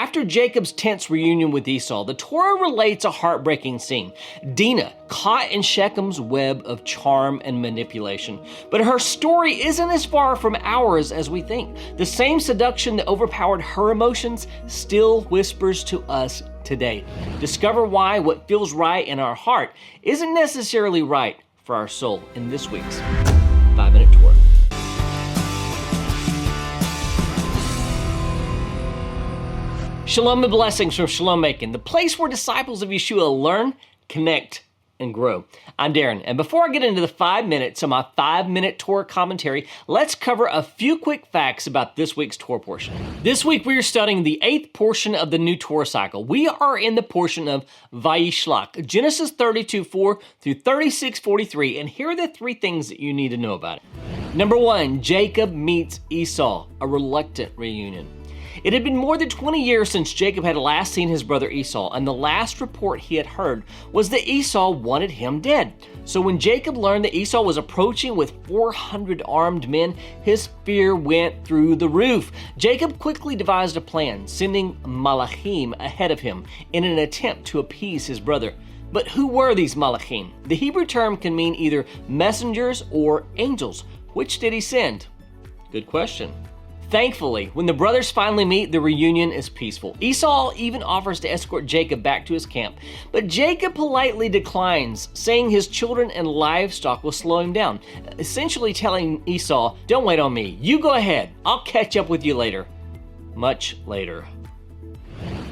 After Jacob's tense reunion with Esau, the Torah relates a heartbreaking scene. Dinah, caught in Shechem's web of charm and manipulation. But her story isn't as far from ours as we think. The same seduction that overpowered her emotions still whispers to us today. Discover why what feels right in our heart isn't necessarily right for our soul in this week's 5-Minute Torah. Shalom and blessings from Shalom, Macon, the place where disciples of Yeshua learn, connect, and grow. I'm Darren, and before I get into the 5 minutes of my 5-minute Torah commentary, let's cover a few quick facts about this week's Torah portion. This week we are studying the 8th portion of the new Torah cycle. We are in the portion of Vayishlach, Genesis 32:4 through 36:43, and here are the 3 things that you need to know about it. Number 1, Jacob meets Esau, a reluctant reunion. It had been more than 20 years since Jacob had last seen his brother Esau, and the last report he had heard was that Esau wanted him dead. So when Jacob learned that Esau was approaching with 400 armed men, his fear went through the roof. Jacob quickly devised a plan, sending malachim ahead of him in an attempt to appease his brother. But who were these malachim? The Hebrew term can mean either messengers or angels. Which did he send? Good question. Thankfully, when the brothers finally meet, the reunion is peaceful. Esau even offers to escort Jacob back to his camp, but Jacob politely declines, saying his children and livestock will slow him down, essentially telling Esau, "Don't wait on me. You go ahead. I'll catch up with you later." Much later.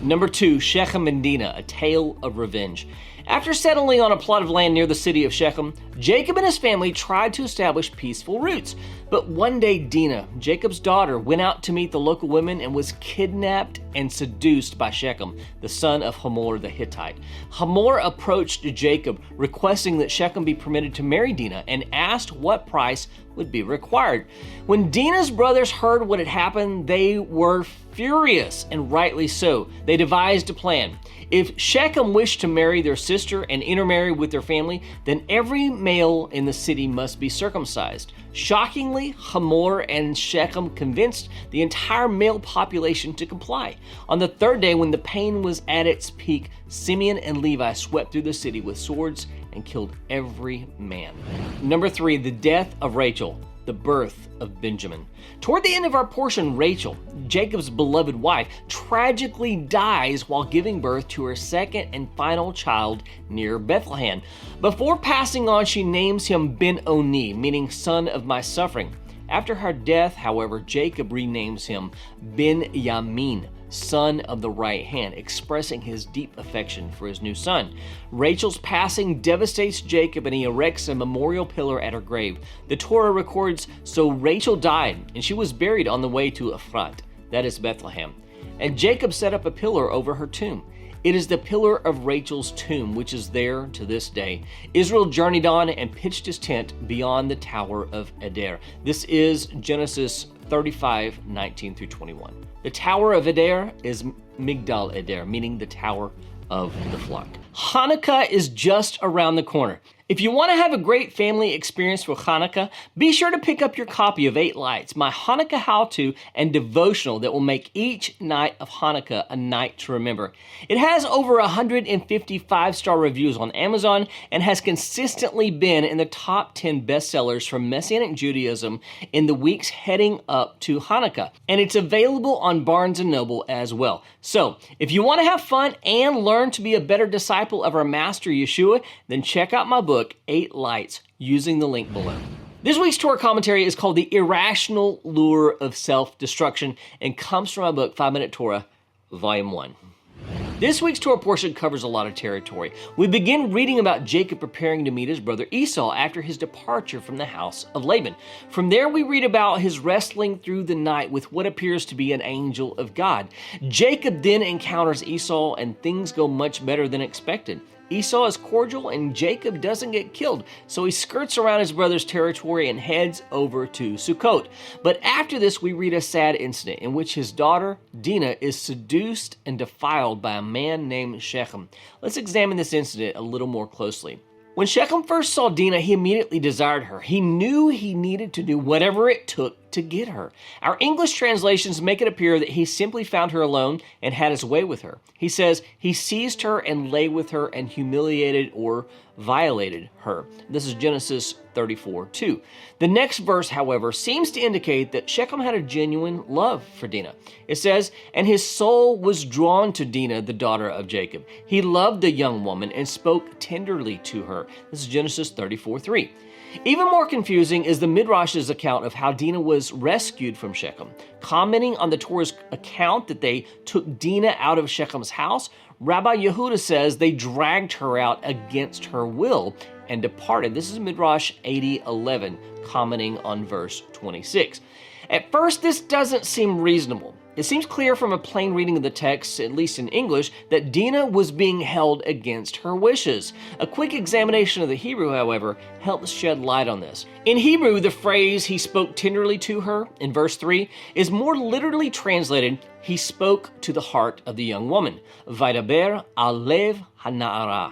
Number 2, Shechem and Dinah, a tale of revenge. After settling on a plot of land near the city of Shechem, Jacob and his family tried to establish peaceful roots. But one day Dinah, Jacob's daughter, went out to meet the local women and was kidnapped and seduced by Shechem, the son of Hamor the Hittite. Hamor approached Jacob, requesting that Shechem be permitted to marry Dinah, and asked what price would be required. When Dinah's brothers heard what had happened, they were furious, and rightly so. They devised a plan. If Shechem wished to marry their sister and intermarry with their family, then every male in the city must be circumcised. Shockingly, Hamor and Shechem convinced the entire male population to comply. On the 3rd day, when the pain was at its peak, Simeon and Levi swept through the city with swords and killed every man. Number 3, the death of Rachel, the birth of Benjamin. Toward the end of our portion, Rachel, Jacob's beloved wife, tragically dies while giving birth to her second and final child near Bethlehem. Before passing on, she names him Ben-Oni, meaning son of my suffering. After her death, however, Jacob renames him Ben-Yamin, son of the right hand, expressing his deep affection for his new son. Rachel's passing devastates Jacob, and he erects a memorial pillar at her grave. The Torah records, so Rachel died, and she was buried on the way to Ephrat, that is Bethlehem. And Jacob set up a pillar over her tomb. It is the pillar of Rachel's tomb, which is there to this day. Israel journeyed on and pitched his tent beyond the Tower of Eder. This is Genesis 35:19 through 21. The Tower of Eder is Migdal Eder, meaning the Tower of the Flock. Hanukkah is just around the corner. If you want to have a great family experience for Hanukkah, be sure to pick up your copy of 8 Lights, my Hanukkah how-to and devotional that will make each night of Hanukkah a night to remember. It has over 150 5-star reviews on Amazon and has consistently been in the top 10 bestsellers from Messianic Judaism in the weeks heading up to Hanukkah. And it's available on Barnes & Noble as well. So, if you want to have fun and learn to be a better disciple of our Master Yeshua, then check out my book, 8 Lights, using the link below. This week's Torah commentary is called The Irrational Lure of Self-Destruction and comes from my book, 5-Minute Torah, Volume 1. This week's Torah portion covers a lot of territory. We begin reading about Jacob preparing to meet his brother Esau after his departure from the house of Laban. From there, we read about his wrestling through the night with what appears to be an angel of God. Jacob then encounters Esau, and things go much better than expected. Esau is cordial and Jacob doesn't get killed, so he skirts around his brother's territory and heads over to Sukkot. But after this, we read a sad incident in which his daughter, Dinah, is seduced and defiled by a man named Shechem. Let's examine this incident a little more closely. When Shechem first saw Dinah, he immediately desired her. He knew he needed to do whatever it took to get her. Our English translations make it appear that he simply found her alone and had his way with her. He says he seized her and lay with her and humiliated or violated her. This is Genesis 34:2. The next verse, however, seems to indicate that Shechem had a genuine love for Dinah. It says, "And his soul was drawn to Dinah, the daughter of Jacob. He loved the young woman and spoke tenderly to her." This is Genesis 34:3. Even more confusing is the Midrash's account of how Dinah was rescued from Shechem. Commenting on the Torah's account that they took Dinah out of Shechem's house, Rabbi Yehuda says they dragged her out against her will and departed. This is Midrash 80:11, commenting on verse 26. At first, this doesn't seem reasonable. It seems clear from a plain reading of the text, at least in English, that Dinah was being held against her wishes. A quick examination of the Hebrew, however, helps shed light on this. In Hebrew, the phrase, "he spoke tenderly to her," in verse 3, is more literally translated, "he spoke to the heart of the young woman." Vaydaber alev hana'ara.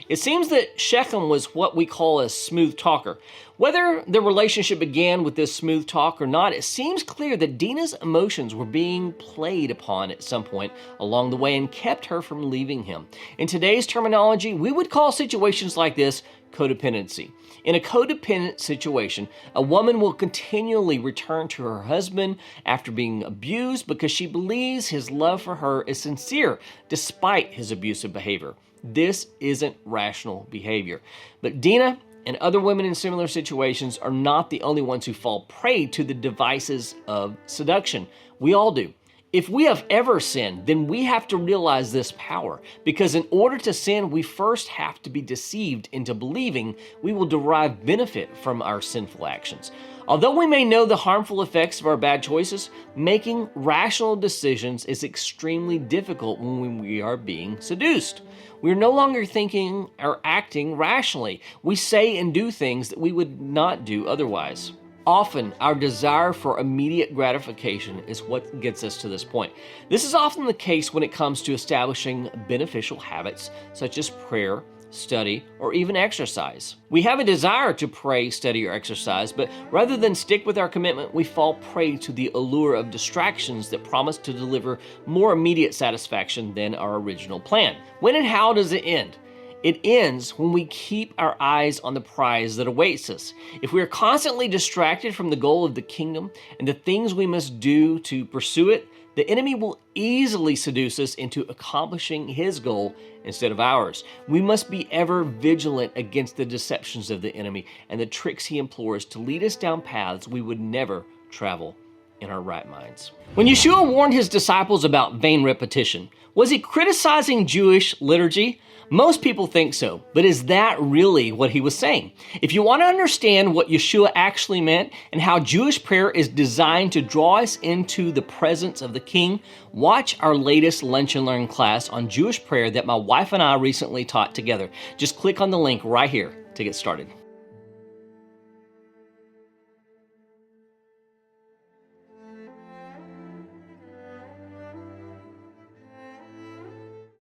It seems that Shechem was what we call a smooth talker. Whether the relationship began with this smooth talk or not, it seems clear that Dinah's emotions were being played upon at some point along the way and kept her from leaving him. In today's terminology, we would call situations like this codependency. In a codependent situation, a woman will continually return to her husband after being abused because she believes his love for her is sincere despite his abusive behavior. This isn't rational behavior. But Dinah and other women in similar situations are not the only ones who fall prey to the devices of seduction. We all do. If we have ever sinned, then we have to realize this power, because in order to sin, we first have to be deceived into believing we will derive benefit from our sinful actions. Although we may know the harmful effects of our bad choices, making rational decisions is extremely difficult when we are being seduced. We are no longer thinking or acting rationally. We say and do things that we would not do otherwise. Often, our desire for immediate gratification is what gets us to this point. This is often the case when it comes to establishing beneficial habits such as prayer, study, or even exercise. We have a desire to pray, study, or exercise, but rather than stick with our commitment, we fall prey to the allure of distractions that promise to deliver more immediate satisfaction than our original plan. When and how does it end? It ends when we keep our eyes on the prize that awaits us. If we are constantly distracted from the goal of the kingdom and the things we must do to pursue it, the enemy will easily seduce us into accomplishing his goal instead of ours. We must be ever vigilant against the deceptions of the enemy and the tricks he implores to lead us down paths we would never travel in our right minds. When Yeshua warned his disciples about vain repetition, was he criticizing Jewish liturgy? Most people think so, but is that really what he was saying? If you want to understand what Yeshua actually meant and how Jewish prayer is designed to draw us into the presence of the King, watch our latest Lunch and Learn class on Jewish prayer that my wife and I recently taught together. Just click on the link right here to get started.